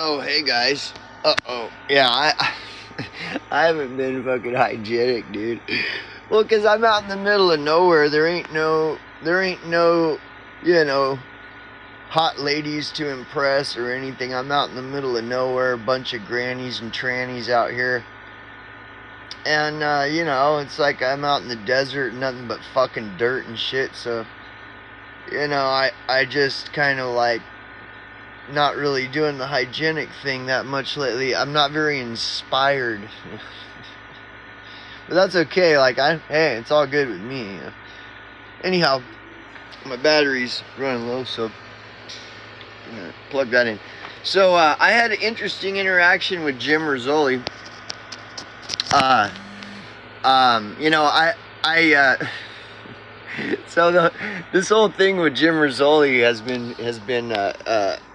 Oh, hey guys. Uh-oh. Yeah, I haven't been fucking hygienic, dude. Well, 'cause I'm out in the middle of nowhere. There ain't no, you know, hot ladies to impress or anything. I'm out in the middle of nowhere, a bunch of grannies and trannies out here. And, it's like I'm out in the desert, nothing but fucking dirt and shit. So, I just kind of like not really doing the hygienic thing that much lately. I'm not very inspired. But that's okay. Hey, it's all good with me. Anyhow, my battery's running low, so I'm gonna plug that in. So I had an interesting interaction with Jim Rizzoli. So this whole thing with Jim Rizzoli has been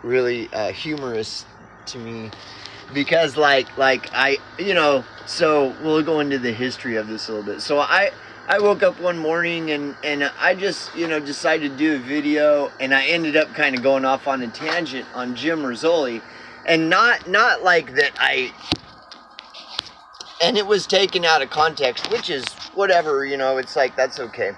really humorous to me because so we'll go into the history of this a little bit. So I woke up one morning and I just decided to do a video, and I ended up kind of going off on a tangent on Jim Rizzoli, and not like that and it was taken out of context, which is whatever, it's like that's okay.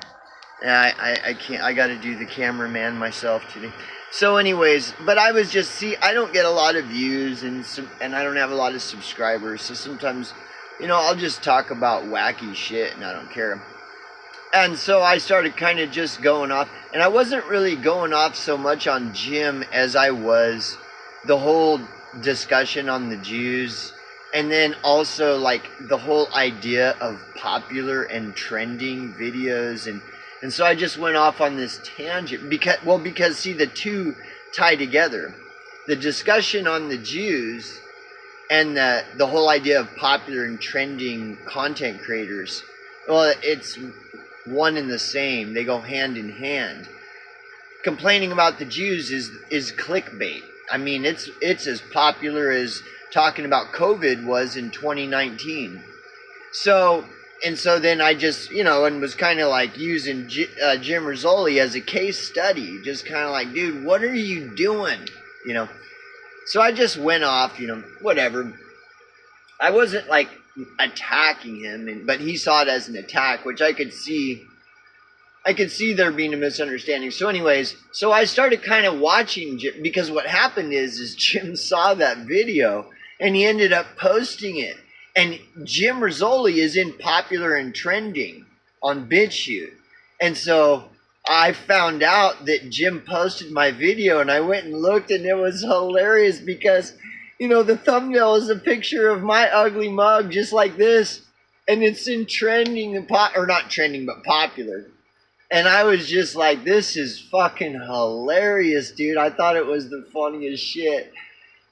I can't. I got to do the cameraman myself today. So, anyways, but I was just I don't get a lot of views and I don't have a lot of subscribers. So sometimes, I'll just talk about wacky shit and I don't care. And so I started kind of just going off, and I wasn't really going off so much on Jim as I was the whole discussion on the Jews, and then also like the whole idea of popular and trending videos. And so I just went off on this tangent because see, the two tie together. The discussion on the Jews and the whole idea of popular and trending content creators. Well, it's one and the same. They go hand in hand. Complaining about the Jews is clickbait. I mean, it's as popular as talking about COVID was in 2019. So then I just, and was kind of like using Jim Rizzoli as a case study. Just kind of like, dude, what are you doing? So I just went off, whatever. I wasn't like attacking him, but he saw it as an attack, which I could see there being a misunderstanding. So anyways, so I started kind of watching Jim, because what happened is Jim saw that video and he ended up posting it. And Jim Rizzoli is in popular and trending on BitChute. And so I found out that Jim posted my video, and I went and looked, and it was hilarious because, the thumbnail is a picture of my ugly mug just like this. And it's in trending, or not trending, but popular. And I was just like, this is fucking hilarious, dude. I thought it was the funniest shit.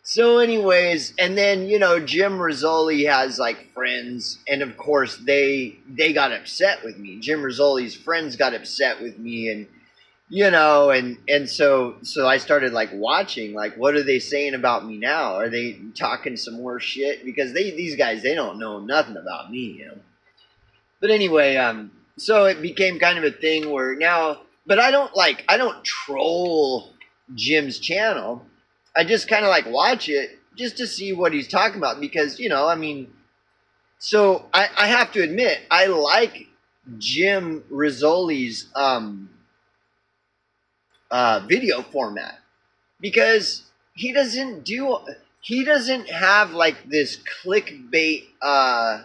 So anyways, and then, Jim Rizzoli has like friends, and of course they got upset with me. Jim Rizzoli's friends got upset with me, and and so I started like watching, like, what are they saying about me now? Are they talking some more shit? Because these guys, they don't know nothing about me, But anyway, so it became kind of a thing where now, but I don't troll Jim's channel. I just kind of like watch it just to see what he's talking about because, so I have to admit, I like Jim Rizzoli's video format because he doesn't have like this clickbait, vibe.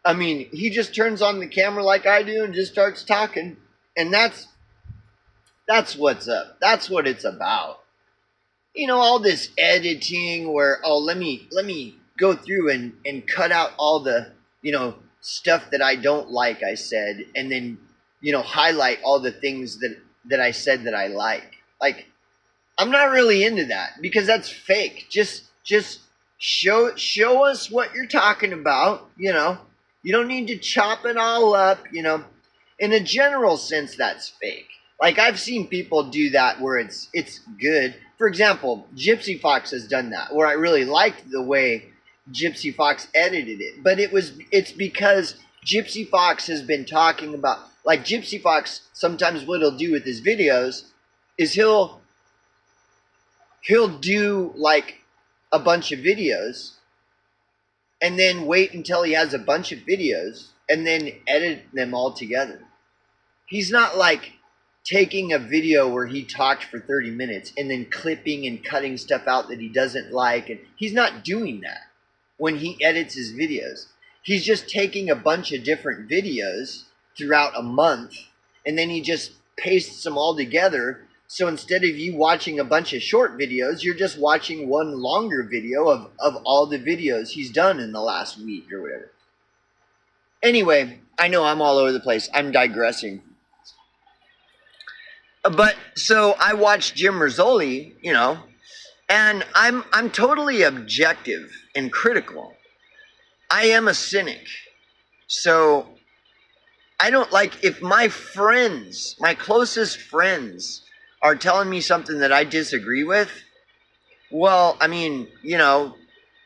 I mean, he just turns on the camera like I do and just starts talking, and that's what's up. That's what it's about. All this editing where, let me go through and cut out all the, stuff that I don't like, I said, and then, highlight all the things that I said that I like. Like, I'm not really into that because that's fake. Just show us what you're talking about, You don't need to chop it all up, In a general sense, that's fake. Like, I've seen people do that where it's good. For example, Gypsy Fox has done that, where I really liked the way Gypsy Fox edited it. But it's because Gypsy Fox has been talking about, like, Gypsy Fox, sometimes what he'll do with his videos is he'll he'll do like a bunch of videos and then wait until he has a bunch of videos and then edit them all together. He's not like taking a video where he talked for 30 minutes and then clipping and cutting stuff out that he doesn't like. And he's not doing that when he edits his videos. He's just taking a bunch of different videos throughout a month and then he just pastes them all together. So instead of you watching a bunch of short videos, you're just watching one longer video of all the videos he's done in the last week or whatever. Anyway, I know I'm all over the place. I'm digressing. But so I watched Jim Rizzoli, you know, and I'm totally objective and critical. I am a cynic. So I don't like, if my friends, my closest friends are telling me something that I disagree with, well, I mean, you know,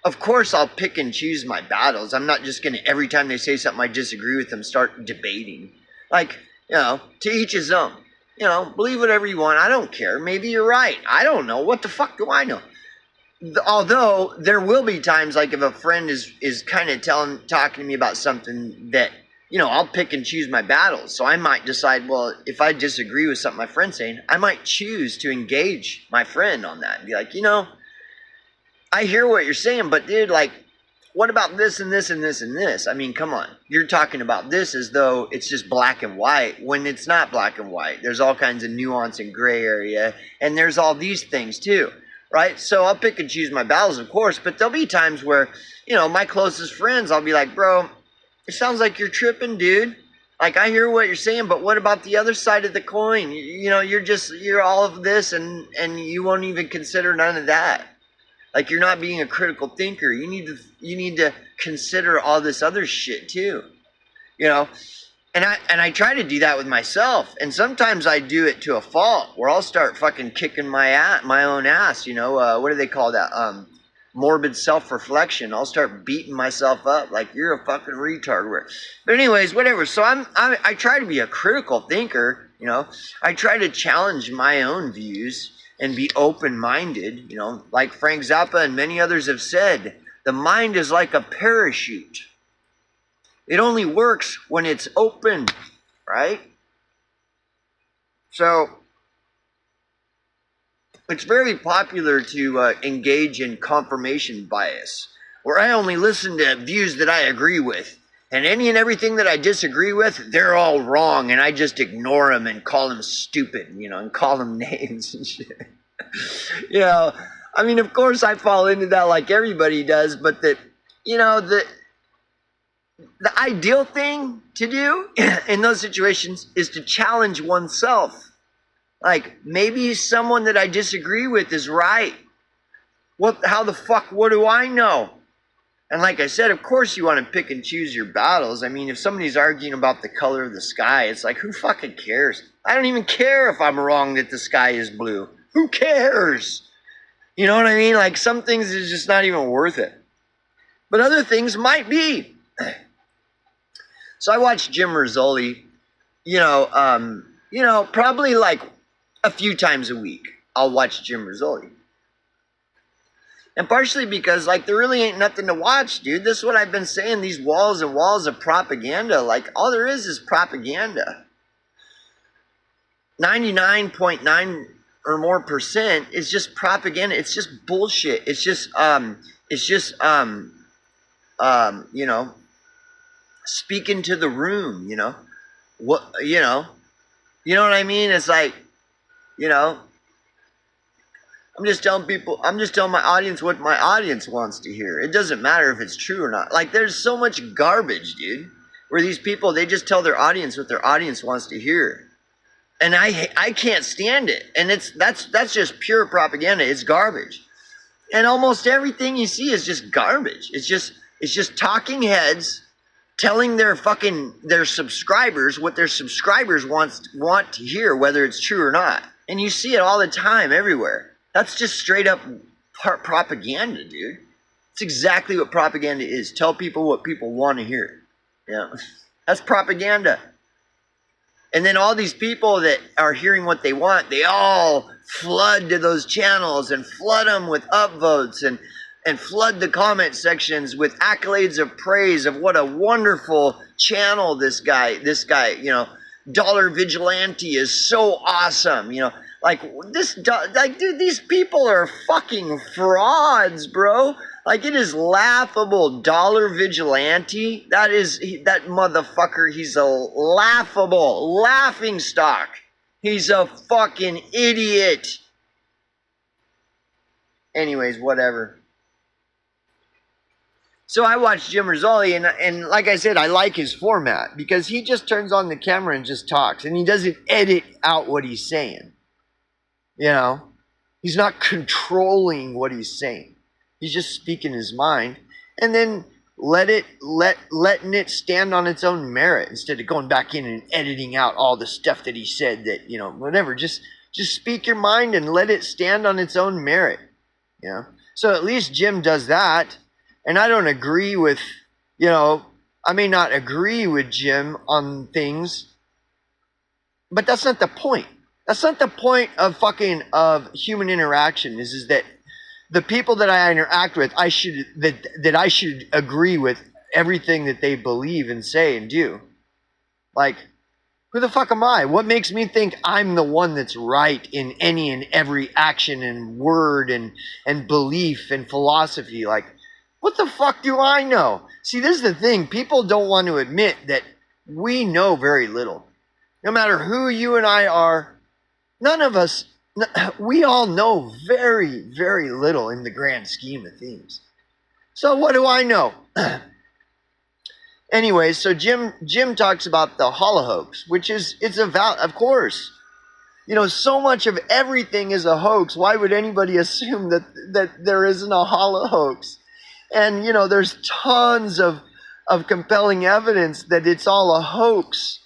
of course I'll pick and choose my battles. I'm not just going to, every time they say something I disagree with them, start debating. Like, you know, to each his own. You know, believe whatever you want. I don't care. Maybe you're right. I don't know. What the fuck do I know? Although there will be times, like if a friend is kind of talking to me about something that, you know, I'll pick and choose my battles. So I might decide, well, if I disagree with something my friend's saying, I might choose to engage my friend on that and be like, you know, I hear what you're saying, but dude, like, what about this and this and this and this? I mean, come on. You're talking about this as though it's just black and white when it's not black and white. There's all kinds of nuance and gray area, and there's all these things too, right? So I'll pick and choose my battles, of course, but there'll be times where, you know, my closest friends, I'll be like, bro, it sounds like you're tripping, dude. Like, I hear what you're saying, but what about the other side of the coin? You know, you're all of this, and you won't even consider none of that. Like, you're not being a critical thinker. You need to consider all this other shit too, you know. And I try to do that with myself, and sometimes I do it to a fault where I'll start fucking kicking my own ass. You know, what do they call that? Morbid self-reflection. I'll start beating myself up like you're a fucking retard. But anyways, whatever. So I try to be a critical thinker. You know, I try to challenge my own views and be open-minded, you know, like Frank Zappa and many others have said, the mind is like a parachute. It only works when it's open, right? So, it's very popular to engage in confirmation bias, where I only listen to views that I agree with, and any and everything that I disagree with, they're all wrong, and I just ignore them and call them stupid, you know, and call them names and shit. You know, I mean, of course I fall into that like everybody does, but that, you know, the ideal thing to do in those situations is to challenge oneself. Like, maybe someone that I disagree with is right. How the fuck, what do I know? And like I said, of course you want to pick and choose your battles. I mean, if somebody's arguing about the color of the sky, it's like, who fucking cares? I don't even care if I'm wrong that the sky is blue. Who cares? You know what I mean? Like, some things is just not even worth it. But other things might be. So I watched Jim Rizzoli, you know, probably like a few times a week. I'll watch Jim Rizzoli. And partially because, like, there really ain't nothing to watch, dude. This is what I've been saying, these walls and walls of propaganda. Like, all there is propaganda. 99.9 or more percent is just propaganda. It's just bullshit. It's just, you know, speaking to the room, you know. What, you know what I mean? It's like, you know, I'm just telling my audience what my audience wants to hear. It doesn't matter if it's true or not. Like, there's so much garbage, dude, where these people, they just tell their audience what their audience wants to hear. And I can't stand it. And that's just pure propaganda. It's garbage. And almost everything you see is just garbage. It's just talking heads telling their subscribers what their subscribers want to hear, whether it's true or not. And you see it all the time everywhere. That's just straight up propaganda, dude. It's exactly what propaganda is. Tell people what people want to hear. Yeah, that's propaganda. And then all these people that are hearing what they want, they all flood to those channels and flood them with upvotes and flood the comment sections with accolades of praise of what a wonderful channel this guy, Dollar Vigilante is so awesome, like dude, these people are fucking frauds, bro. Like, it is laughable. Dollar Vigilante, that motherfucker, he's a laughing stock. He's a fucking idiot. Anyways, whatever. So I watched Jim Rizzoli, and like I said, I like his format because he just turns on the camera and just talks, and he doesn't edit out what he's saying. He's not controlling what he's saying. He's just speaking his mind, and then letting it stand on its own merit instead of going back in and editing out all the stuff that he said that, whatever. Just speak your mind and let it stand on its own merit. So at least Jim does that. And I don't agree with, I may not agree with Jim on things, but that's not the point. That's not the point of human interaction is that the people that I interact with, I should agree with everything that they believe and say and do. Like, who the fuck am I? What makes me think I'm the one that's right in any and every action and word and belief and philosophy? Like, what the fuck do I know? See, this is the thing. People don't want to admit that we know very little. No matter who you and I are, none of us, we all know very, very little in the grand scheme of things. So what do I know? Anyway, so Jim talks about the holohoax, which it's of course. So much of everything is a hoax. Why would anybody assume that there isn't a holohoax? And, there's tons of compelling evidence that it's all a hoax.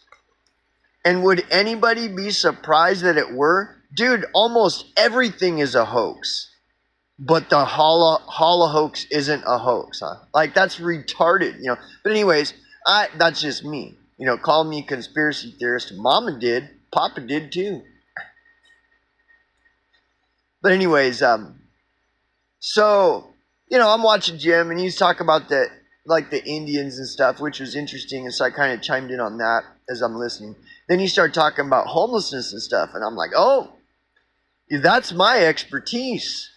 And would anybody be surprised that it were? Dude, almost everything is a hoax. But the holohoax isn't a hoax, huh? Like, that's retarded, But anyways, that's just me. Call me conspiracy theorist. Mama did. Papa did too. But anyways, so... I'm watching Jim, and he's talking about the Indians and stuff, which was interesting, and so I kind of chimed in on that as I'm listening. Then he started talking about homelessness and stuff, and I'm like, oh, that's my expertise.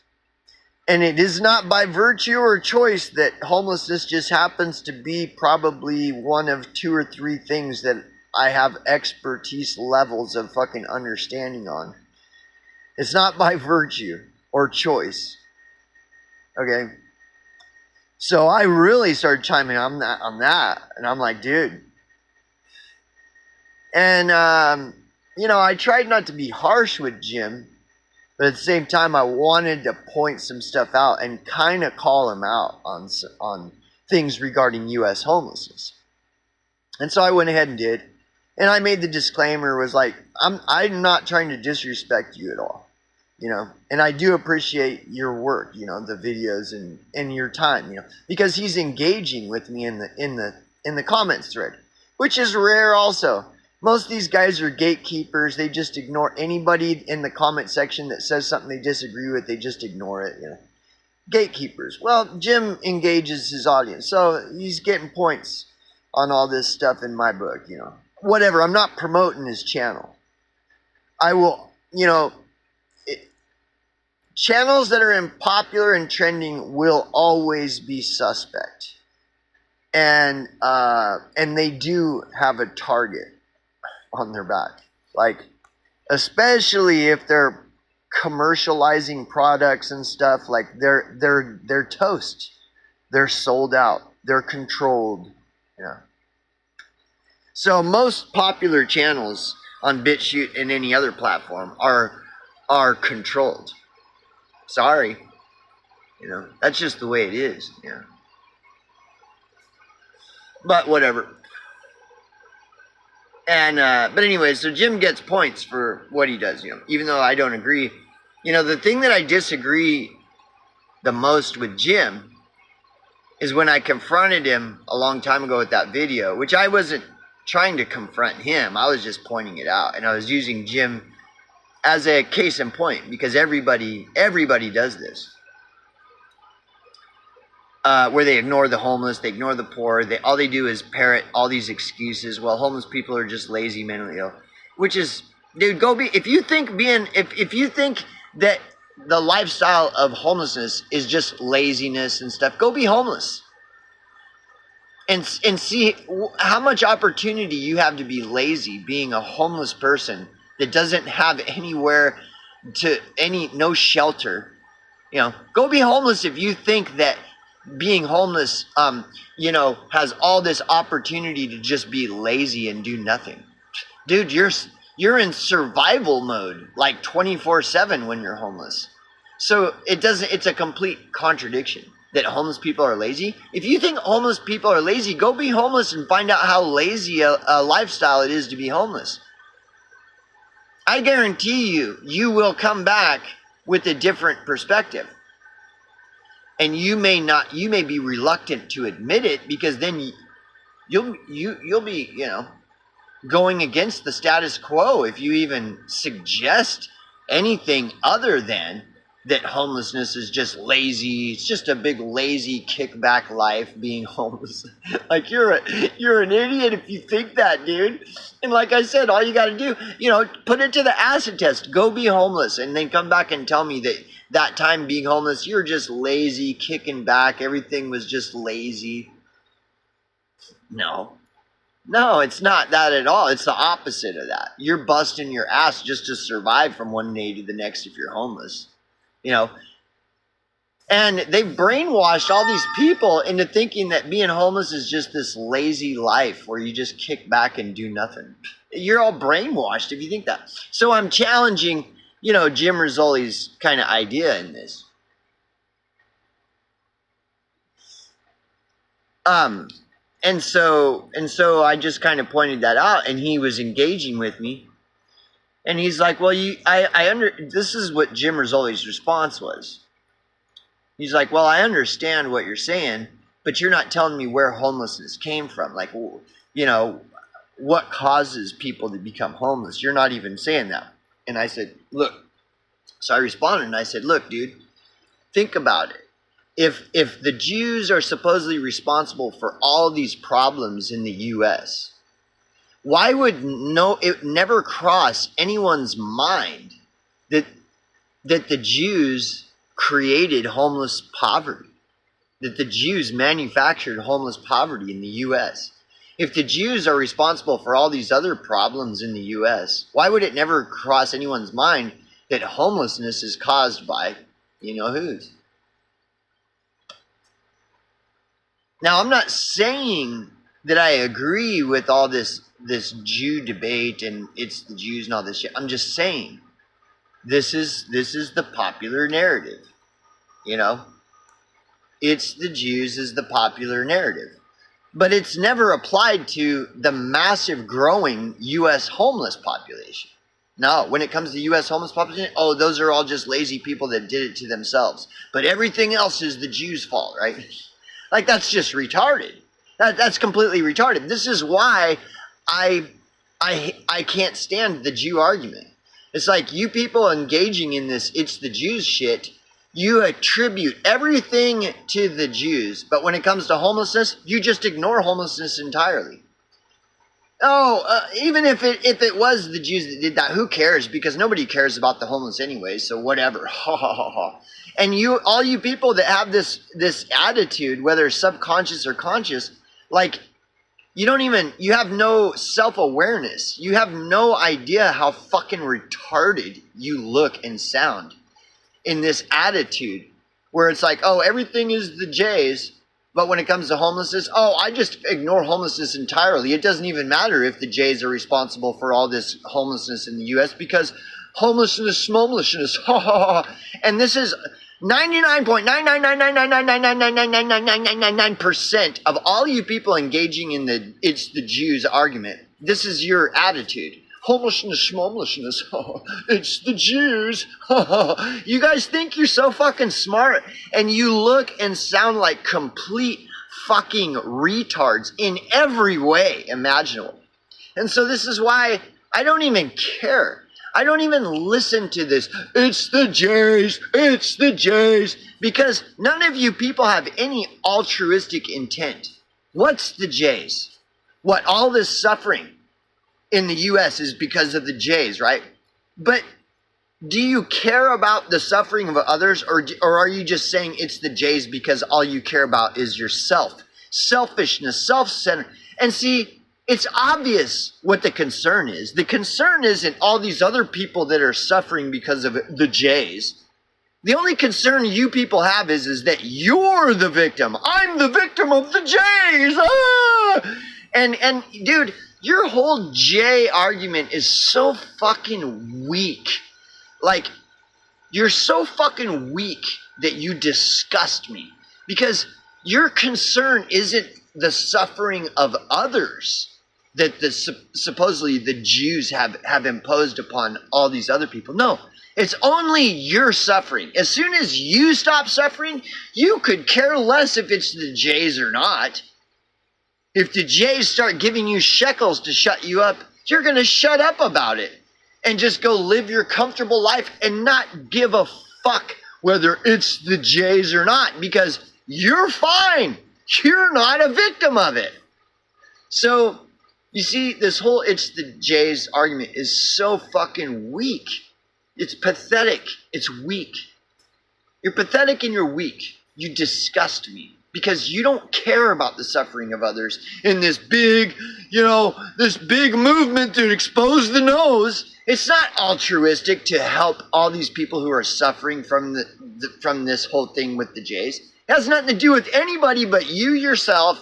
And it is not by virtue or choice that homelessness just happens to be probably one of 2 or 3 things that I have expertise levels of fucking understanding on. It's not by virtue or choice. Okay, so I really started chiming on that, and I'm like, dude. And I tried not to be harsh with Jim, but at the same time, I wanted to point some stuff out and kind of call him out on things regarding U.S. homelessness. And so I went ahead and did, and I made the disclaimer was like, I'm not trying to disrespect you at all. And I do appreciate your work, the videos and your time, because he's engaging with me in the comments thread, which is rare also. Most of these guys are gatekeepers. They just ignore anybody in the comment section that says something they disagree with. They just ignore it, Gatekeepers. Well, Jim engages his audience, so he's getting points on all this stuff in my book, Whatever, I'm not promoting his channel. I will, channels that are unpopular and trending will always be suspect. And they do have a target on their back. Like, especially if they're commercializing products and stuff, like they're toast. They're sold out. They're controlled. So most popular channels on BitChute and any other platform are controlled. Sorry, that's just the way it is. But whatever. And but anyway, so Jim gets points for what he does, even though I don't agree. The thing that I disagree the most with Jim is when I confronted him a long time ago with that video, which I wasn't trying to confront him. I was just pointing it out, and I was using Jim as a case in point, because everybody does this, where they ignore the homeless, they ignore the poor. All they do is parrot all these excuses. Well, homeless people are just lazy, mentally ill, which is, dude, go be. If you think that the lifestyle of homelessness is just laziness and stuff, go be homeless. And see how much opportunity you have to be lazy being a homeless person that doesn't have anywhere no shelter. Go be homeless if you think that being homeless, has all this opportunity to just be lazy and do nothing. Dude, you're in survival mode like 24/7 when you're homeless. So it's a complete contradiction that homeless people are lazy. If you think homeless people are lazy, go be homeless and find out how lazy a lifestyle it is to be homeless. I guarantee you will come back with a different perspective. And you may be reluctant to admit it, because then you'll be, going against the status quo if you even suggest anything other than that homelessness is just lazy. It's just a big lazy kickback life, being homeless. Like, you're an idiot if you think that, dude. And like I said, all you got to do, put it to the acid test. Go be homeless, and then come back and tell me that time being homeless, you're just lazy, kicking back. Everything was just lazy. No, it's not that at all. It's the opposite of that. You're busting your ass just to survive from one day to the next if you're homeless. And they've brainwashed all these people into thinking that being homeless is just this lazy life where you just kick back and do nothing. You're all brainwashed if you think that. So I'm challenging, Jim Rizzoli's kind of idea in this. And so I just kind of pointed that out, and he was engaging with me. And he's like, well, this is what Jim Rizzoli's response was. He's like, well, I understand what you're saying, but you're not telling me where homelessness came from. Like, what causes people to become homeless? You're not even saying that. And I said, look. So I responded and I said, look, dude, think about it. If the Jews are supposedly responsible for all these problems in the U.S., why would it never cross anyone's mind that the Jews created homeless poverty, that the Jews manufactured homeless poverty in the U.S.? If the Jews are responsible for all these other problems in the U.S., why would it never cross anyone's mind that homelessness is caused by whose? Now, I'm not saying that I agree with all this Jew debate and it's the Jews and all this shit. I'm just saying this is the popular narrative. It's the Jews is the popular narrative. But it's never applied to the massive growing U.S. homeless population. No, when it comes to U.S. homeless population, those are all just lazy people that did it to themselves. But everything else is the Jews' fault, right? Like, that's just retarded. That's completely retarded. This is why I can't stand the Jew argument. It's like, you people engaging in this "it's the Jews" shit, you attribute everything to the Jews, but when it comes to homelessness, you just ignore homelessness entirely. Even if it was the Jews that did that, who cares? Because nobody cares about the homeless anyway, so whatever. Ha ha ha ha. And all you people that have this attitude, whether subconscious or conscious, like, you have no self-awareness. You have no idea how fucking retarded you look and sound in this attitude where it's like, everything is the Jays, but when it comes to homelessness, I just ignore homelessness entirely. It doesn't even matter if the Jays are responsible for all this homelessness in the U.S. because homelessness, smomelessness, ha ha ha. And this is 99.9999999999999% of all you people engaging in the "it's the Jews" argument. This is your attitude. Homelessness, schmomelessness, it's the Jews. You guys think you're so fucking smart, and you look and sound like complete fucking retards in every way imaginable. And so this is why I don't even care. I don't even listen to this. It's the Jays. It's the Jays. Because none of you people have any altruistic intent. What's the Jays? What, all this suffering in the U.S. is because of the Jays, right? But do you care about the suffering of others, or are you just saying it's the Jays because all you care about is yourself? Selfishness, self-centered. And see, it's obvious what the concern is. The concern isn't all these other people that are suffering because of the Jays. The only concern you people have is that you're the victim. I'm the victim of the Jays. Ah! And dude, your whole Jay argument is so fucking weak. Like, you're so fucking weak that you disgust me. Because your concern isn't the suffering of others that supposedly the Jews have imposed upon all these other people. No, it's only your suffering. As soon as you stop suffering, you could care less if it's the Jays or not. If the Jays start giving you shekels to shut you up, you're going to shut up about it and just go live your comfortable life and not give a fuck whether it's the Jays or not, because you're fine. You're not a victim of it. So, you see, this whole it's the Jays argument is so fucking weak. It's pathetic. It's weak. You're pathetic and you're weak. You disgust me because you don't care about the suffering of others in this big, this big movement to expose the nose. It's not altruistic to help all these people who are suffering from from this whole thing with the Jays. It has nothing to do with anybody but you yourself.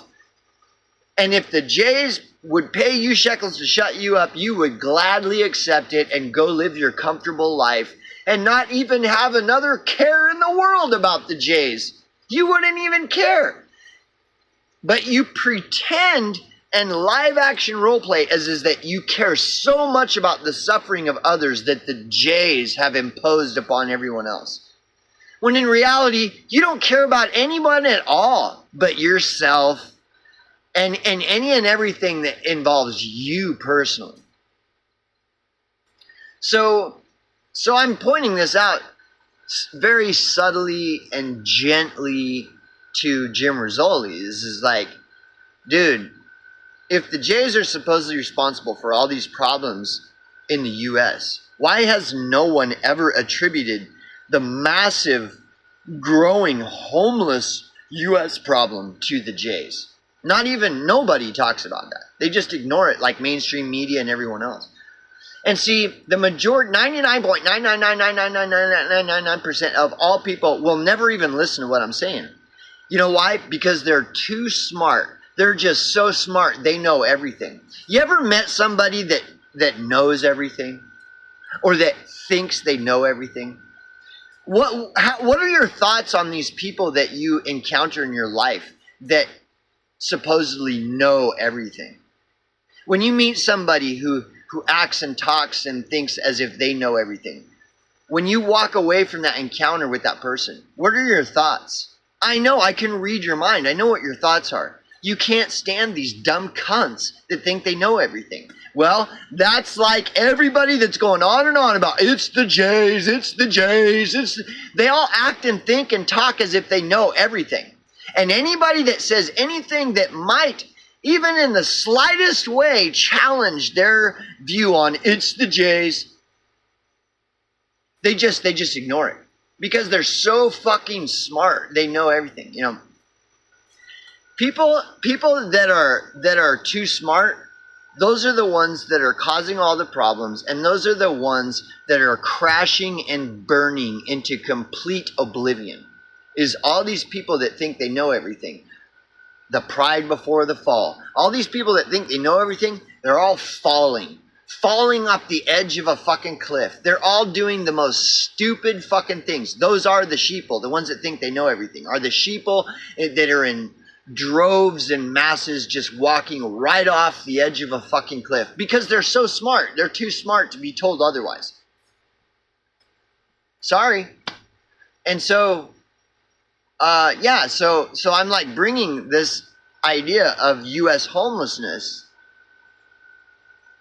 And if the Jays would pay you shekels to shut you up, you would gladly accept it and go live your comfortable life and not even have another care in the world about the Jays. You wouldn't even care. But you pretend and live action roleplay as is that you care so much about the suffering of others that the Jays have imposed upon everyone else. When in reality, you don't care about anyone at all but yourself and any and everything that involves you personally. So I'm pointing this out very subtly and gently to Jim Rizzoli. This is like, dude, if the Jays are supposedly responsible for all these problems in the U.S., why has no one ever attributed the massive, growing, homeless U.S. problem to the Jays? Nobody talks about that. They just ignore it like mainstream media and everyone else. And see, the majority, 99.9999999% of all people will never even listen to what I'm saying. You know why? Because they're too smart. They're just so smart, they know everything. You ever met somebody that knows everything? Or that thinks they know everything? What are your thoughts on these people that you encounter in your life that supposedly know everything? When you meet somebody who acts and talks and thinks as if they know everything, when you walk away from that encounter with that person, what are your thoughts? I know, I can read your mind. I know what your thoughts are. You can't stand these dumb cunts that think they know everything. Well, that's like everybody that's going on and on about it's the Jays, it's the Jays. They all act and think and talk as if they know everything. And anybody that says anything that might, even in the slightest way, challenge their view on it's the Jays, they just ignore it. Because they're so fucking smart. They know everything, People that are too smart, those are the ones that are causing all the problems, and those are the ones that are crashing and burning into complete oblivion. Is all these people that think they know everything. The pride before the fall. All these people that think they know everything, they're all falling off the edge of a fucking cliff. They're all doing the most stupid fucking things. Those are the sheeple. The ones that think they know everything are the sheeple that are in droves and masses just walking right off the edge of a fucking cliff because they're so smart. They're too smart to be told otherwise. Sorry. And so so I'm like bringing this idea of U.S. homelessness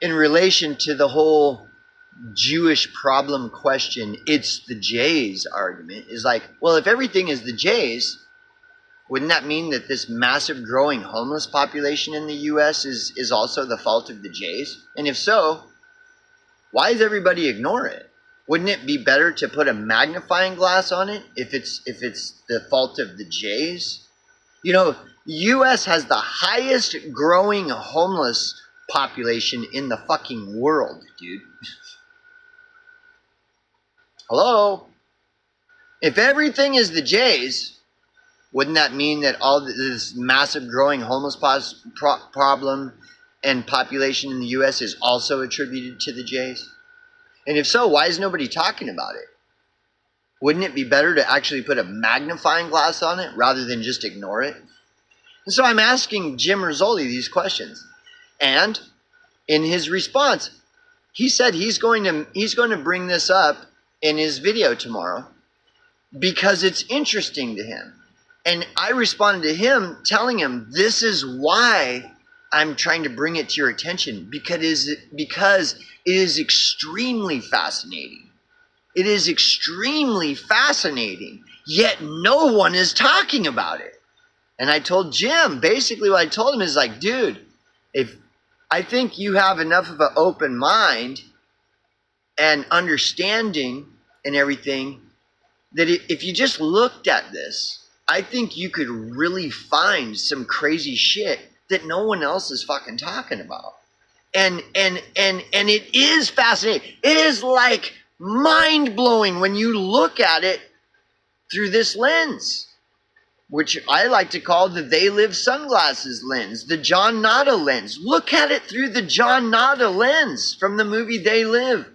in relation to the whole Jewish problem question, it's the Jays argument, is like, well, if everything is the Jays, wouldn't that mean that this massive growing homeless population in the U.S. is also the fault of the Jays? And if so, why does everybody ignore it? Wouldn't it be better to put a magnifying glass on it if it's the fault of the Jays? You know, U.S. has the highest growing homeless population in the fucking world, dude. Hello? If everything is the Jays, wouldn't that mean that all this massive growing homeless problem and population in the U.S. is also attributed to the Jays? And if so, why is nobody talking about it? Wouldn't it be better to actually put a magnifying glass on it rather than just ignore it? And so I'm asking Jim Rizzoli these questions. And in his response, he said he's going to bring this up in his video tomorrow because it's interesting to him. And I responded to him telling him, this is why I'm trying to bring it to your attention, because it is extremely fascinating. It is extremely fascinating, yet no one is talking about it. And I told Jim, basically what I told him is like, dude, if I think you have enough of an open mind and understanding and everything, that if you just looked at this, I think you could really find some crazy shit that no one else is fucking talking about. And it is fascinating. It is like mind-blowing when you look at it through this lens, which I like to call the They Live Sunglasses lens, the John Nada lens. Look at it through the John Nada lens from the movie They Live.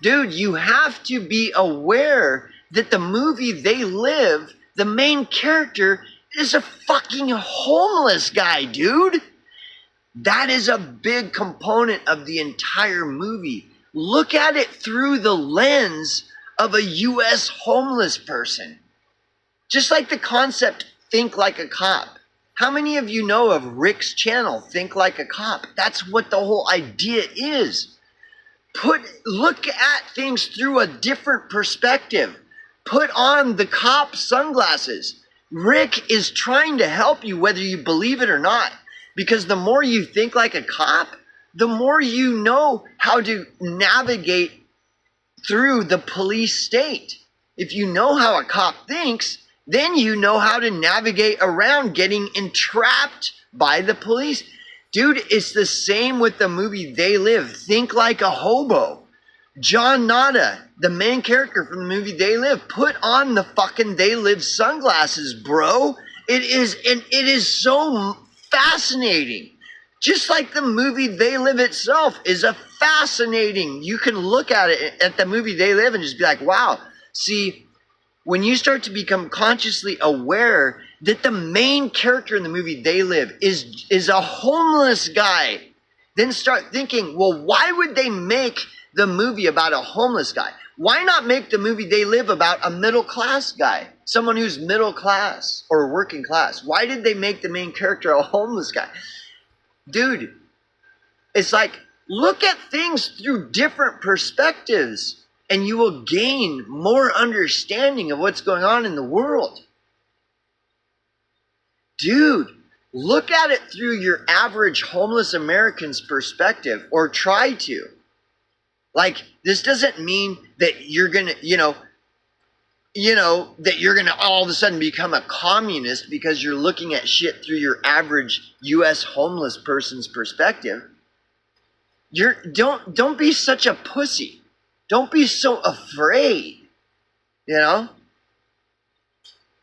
Dude, you have to be aware that the movie They Live, the main character is a fucking homeless guy, dude. That is a big component of the entire movie. Look at it through the lens of a U.S. homeless person. Just like the concept, Think Like a Cop. How many of you know of Rick's channel, Think Like a Cop? That's what the whole idea is. Look at things through a different perspective. Put on the cop sunglasses. Rick is trying to help you whether you believe it or not. Because the more you think like a cop, the more you know how to navigate through the police state. If you know how a cop thinks, then you know how to navigate around getting entrapped by the police. Dude, it's the same with the movie They Live. Think Like a Hobo. John Nada, the main character from the movie They Live, put on the fucking They Live sunglasses, bro. It is so fascinating. Just like the movie They Live itself is a fascinating. You can look at it, at the movie They Live, and just be like, wow. See, when you start to become consciously aware that the main character in the movie They Live is a homeless guy, then start thinking, well, why would they make the movie about a homeless guy? Why not make the movie They Live about a middle class guy? Someone who's middle class or working class. Why did they make the main character a homeless guy? Dude, it's like, look at things through different perspectives and you will gain more understanding of what's going on in the world. Dude, look at it through your average homeless American's perspective, or try to. Like, this doesn't mean that you're gonna, that you're gonna all of a sudden become a communist because you're looking at shit through your average U.S. homeless person's perspective. Don't be such a pussy. Don't be so afraid, You're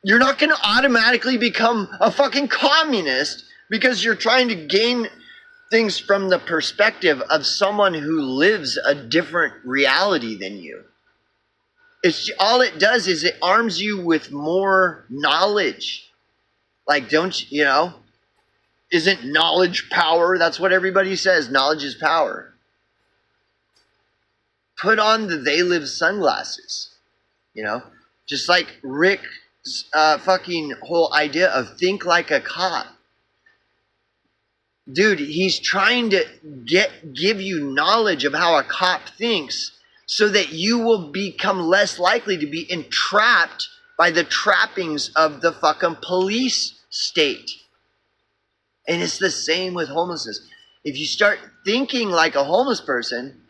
not going to automatically become a fucking communist because you're trying to gain things from the perspective of someone who lives a different reality than you. All it does is it arms you with more knowledge. Like, isn't knowledge power? That's what everybody says. Knowledge is power. Put on the They Live sunglasses, just like Rick's fucking whole idea of think like a cop. Dude, he's trying to give you knowledge of how a cop thinks so that you will become less likely to be entrapped by the trappings of the fucking police state. And it's the same with homelessness. If you start thinking like a homeless person,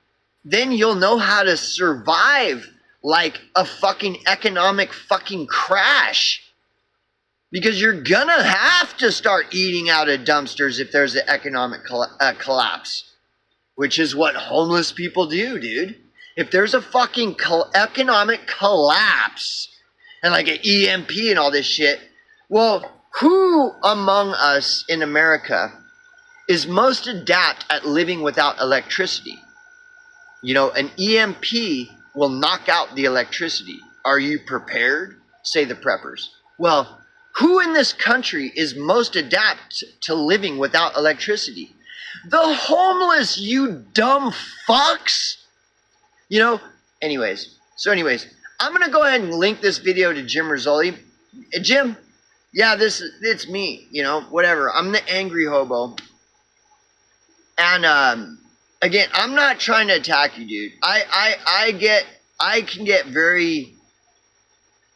then you'll know how to survive like a fucking economic fucking crash. Because you're gonna have to start eating out of dumpsters if there's an economic collapse. Which is what homeless people do, dude. If there's a fucking economic collapse and like an EMP and all this shit, well, who among us in America is most adept at living without electricity? You know, an EMP will knock out the electricity. Are you prepared? Say the preppers. Well, who in this country is most adept to living without electricity? The homeless, you dumb fucks. You know, anyways, I'm going to go ahead and link this video to Jim Rizzoli. Jim, yeah, it's me, you know, whatever. I'm the angry hobo. And, again, I'm not trying to attack you, dude. I can get very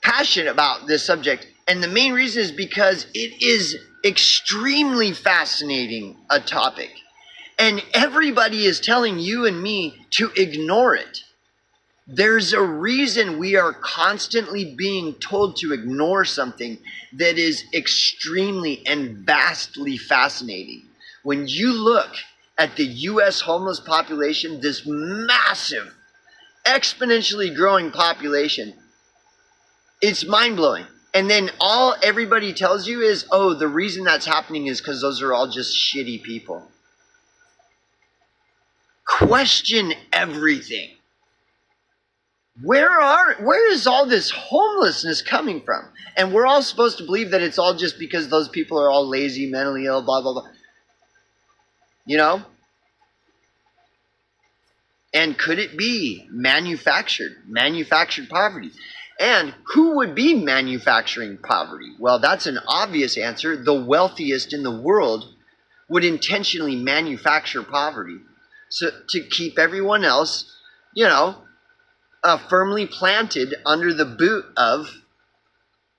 passionate about this subject. And the main reason is because it is extremely fascinating a topic. And everybody is telling you and me to ignore it. There's a reason we are constantly being told to ignore something that is extremely and vastly fascinating. When you look at the U.S. homeless population, this massive, exponentially growing population, it's mind-blowing. And then all everybody tells you is, oh, the reason that's happening is because those are all just shitty people. Question everything. Where is all this homelessness coming from? And we're all supposed to believe that it's all just because those people are all lazy, mentally ill, blah, blah, blah. You know? And could it be manufactured poverty? And who would be manufacturing poverty? Well, that's an obvious answer. The wealthiest in the world would intentionally manufacture poverty so to keep everyone else, you know, firmly planted under the boot of.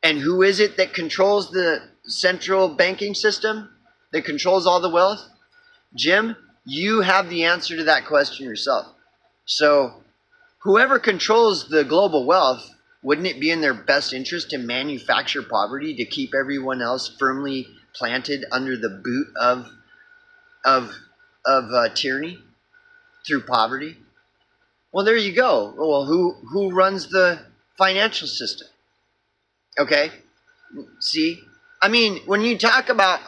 And who is it that controls the central banking system? That controls all the wealth? Jim, you have the answer to that question yourself. So whoever controls the global wealth, wouldn't it be in their best interest to manufacture poverty to keep everyone else firmly planted under the boot of tyranny through poverty? Well, there you go. Well, who runs the financial system? Okay, see, I mean, when you talk about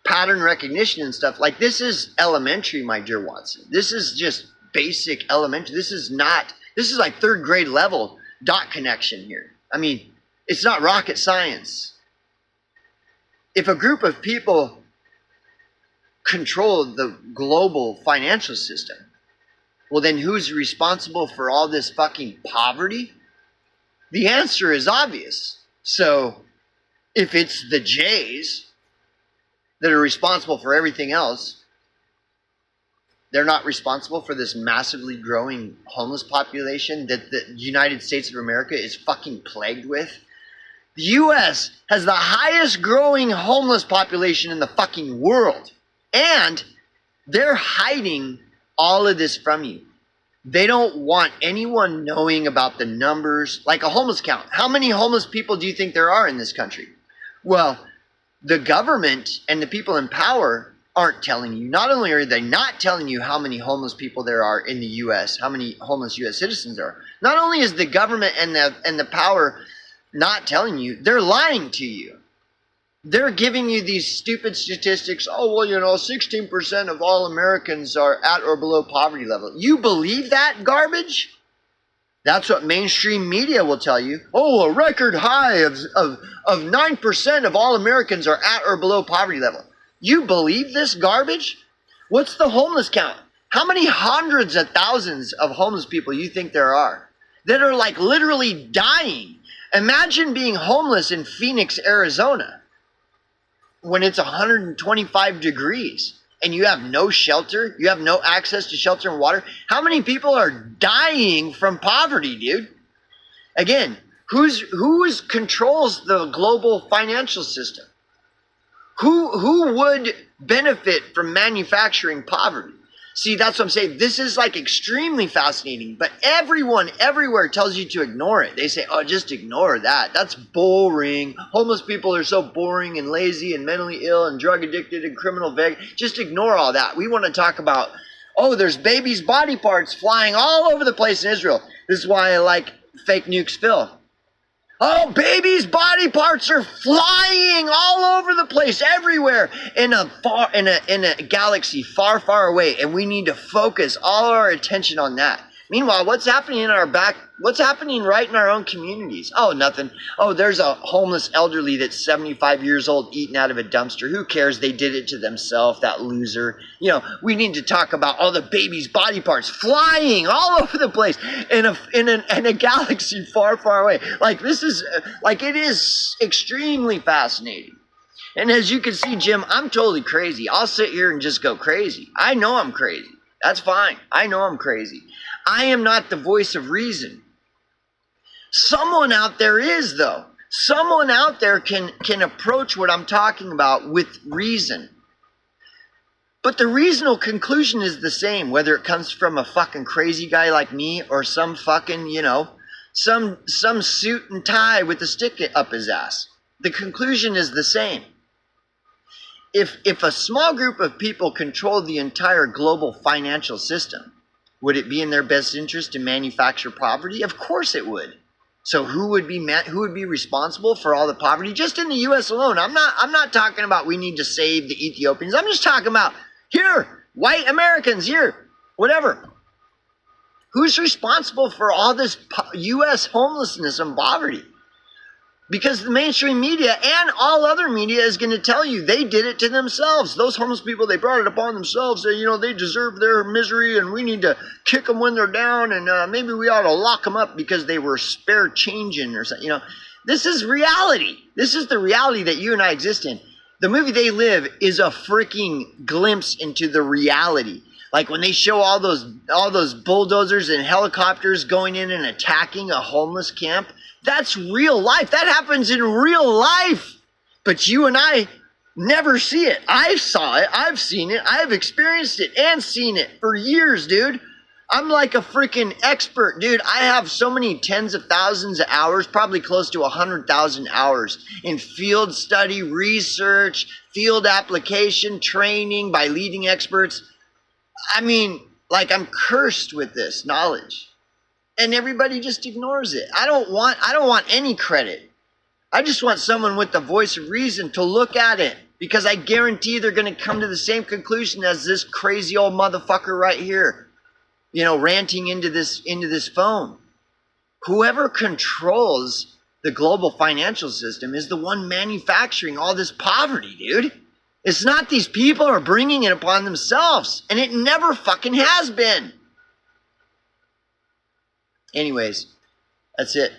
pattern recognition and stuff, like this is elementary, my dear Watson. This is just basic elementary. This is like third grade level dot connection here. I mean, it's not rocket science. If a group of people control the global financial system, well then who's responsible for all this fucking poverty? The answer is obvious. So if it's the Jays that are responsible for everything else, they're not responsible for this massively growing homeless population that the United States of America is fucking plagued with. The U.S. has the highest growing homeless population in the fucking world. And they're hiding all of this from you. They don't want anyone knowing about the numbers, like a homeless count. How many homeless people do you think there are in this country? Well, the government and the people in power aren't telling you. Not only are they not telling you how many homeless people there are in the U.S., how many homeless U.S. citizens there are. Not only is the government and the power not telling you, they're lying to you. They're giving you these stupid statistics. Oh, well, 16% of all Americans are at or below poverty level. You believe that garbage? That's what mainstream media will tell you. Oh, a record high of 9% of all Americans are at or below poverty level. You believe this garbage? What's the homeless count? How many hundreds of thousands of homeless people you think there are that are like literally dying? Imagine being homeless in Phoenix, Arizona, when it's 125 degrees and you have no shelter, you have no access to shelter and water. How many people are dying from poverty, dude? Again, who controls the global financial system? Who would benefit from manufacturing poverty? See, that's what I'm saying. This is like extremely fascinating, but everyone everywhere tells you to ignore it. They say, oh, just ignore that. That's boring. Homeless people are so boring and lazy and mentally ill and drug addicted and criminal vague. Just ignore all that. We want to talk about, oh, there's babies' body parts flying all over the place in Israel. This is why I like Fake Nukes Phil. Oh, babies' body parts are flying all over the place, everywhere, in a galaxy far, far away, and we need to focus all our attention on that. Meanwhile, what's happening what's happening right in our own communities? Oh, nothing. Oh, there's a homeless elderly that's 75 years old eating out of a dumpster. Who cares? They did it to themselves, that loser. You know, we need to talk about all the baby's body parts flying all over the place in a galaxy far, far away. Like, this is, it is extremely fascinating. And as you can see, Jim, I'm totally crazy. I'll sit here and just go crazy. I know I'm crazy. That's fine. I know I'm crazy. I am not the voice of reason. Someone out there is, though. Someone out there can approach what I'm talking about with reason. But the reasonable conclusion is the same, whether it comes from a fucking crazy guy like me or some fucking, some suit and tie with a stick up his ass. The conclusion is the same. If a small group of people controlled the entire global financial system, would it be in their best interest to manufacture poverty? Of course it would. So who would be responsible for all the poverty just in the U.S. alone? I'm not talking about we need to save the Ethiopians. I'm just talking about here, white Americans here, whatever. Who's responsible for all this U.S. homelessness and poverty? Because the mainstream media and all other media is going to tell you they did it to themselves. Those homeless people, they brought it upon themselves. They deserve their misery and we need to kick them when they're down and maybe we ought to lock them up because they were spare changing or something. This is reality. This is the reality that you and I exist in. The movie They Live is a freaking glimpse into the reality. Like when they show all those bulldozers and helicopters going in and attacking a homeless camp, that's real life. That happens in real life. But you and I never see it. I saw it. I've seen it. I've experienced it and seen it for years, dude. I'm like a freaking expert, dude. I have so many tens of thousands of hours, probably close to 100,000 hours in field study, research, field application, training by leading experts. I mean, I'm cursed with this knowledge. And everybody just ignores it. I don't want any credit. I just want someone with the voice of reason to look at it. Because I guarantee they're going to come to the same conclusion as this crazy old motherfucker right here. Ranting into this phone. Whoever controls the global financial system is the one manufacturing all this poverty, dude. It's not these people who are bringing it upon themselves. And it never fucking has been. Anyways, that's it.